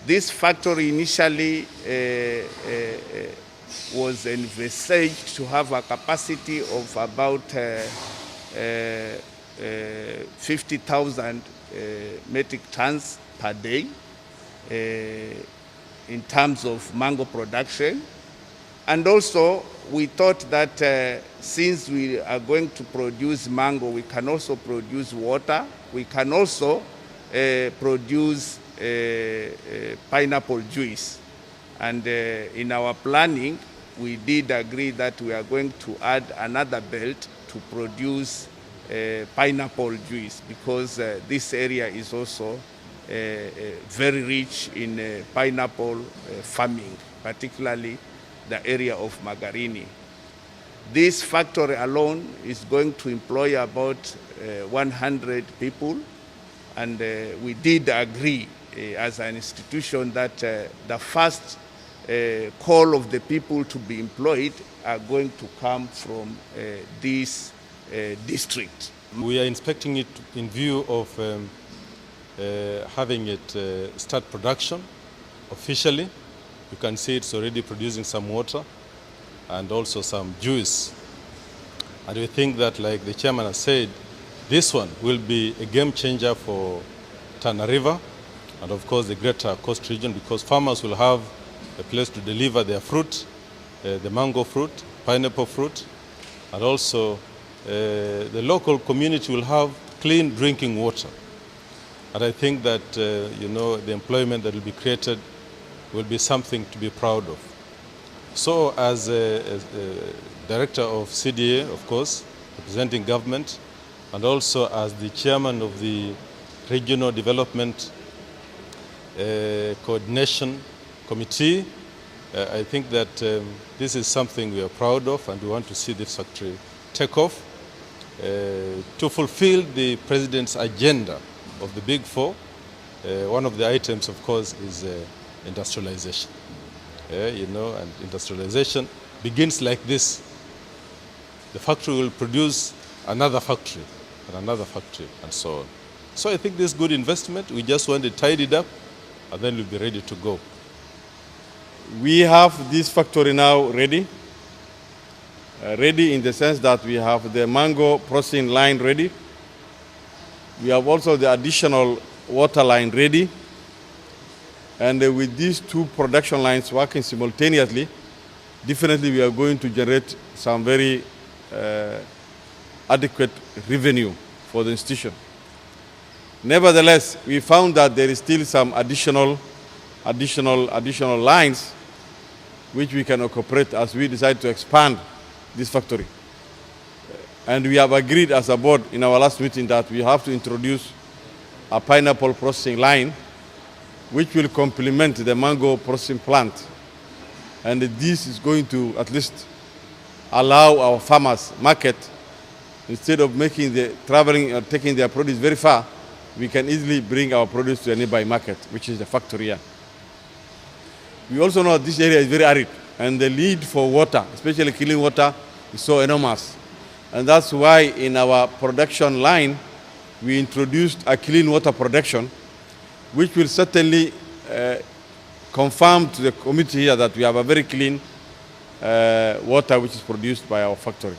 This factory initially was envisaged to have a capacity of about 50,000 metric tons per day in terms of mango production. And also, we thought that since we are going to produce mango, we can also produce water. We can also produce pineapple juice. And in our planning, we did agree that we are going to add another belt to produce pineapple juice, because this area is also very rich in pineapple farming, particularly the area of Magarini. This factory alone is going to employ about 100 people, and we did agree as an institution that the first call of the people to be employed are going to come from this district. We are inspecting it in view of having it start production officially. You can see it's already producing some water and also some juice. And we think that, like the chairman has said, this one will be a game changer for Tana River and of course the greater coast region, because farmers will have a place to deliver their fruit, the mango fruit, pineapple fruit, and also the local community will have clean drinking water. And I think that the employment that will be created will be something to be proud of. So as a director of CDA, of course, representing government, and also as the chairman of the Regional Development Coordination Committee, I think that this is something we are proud of, and we want to see this factory take off to fulfill the President's agenda of the Big Four. One of the items, of course, is industrialization. And industrialization begins like this. The factory will produce another factory and another factory and so on. So I think this is good investment. We just want to tidy it up and then we'll be ready to go. We have this factory now ready. Ready in the sense that we have the mango processing line ready. We have also the additional water line ready. And with these two production lines working simultaneously, definitely we are going to generate some very adequate revenue for the institution. Nevertheless, we found that there is still some additional lines which we can incorporate as we decide to expand this factory. And we have agreed as a board in our last meeting that we have to introduce a pineapple processing line which will complement the mango processing plant. And this is going to at least allow our farmers market, instead of traveling or taking their produce very far, we can easily bring our produce to a nearby market, which is the factory here. We also know this area is very arid, and the need for water, especially clean water, is so enormous. And that's why in our production line, we introduced a clean water production, which will certainly confirm to the committee here that we have a very clean water which is produced by our factory.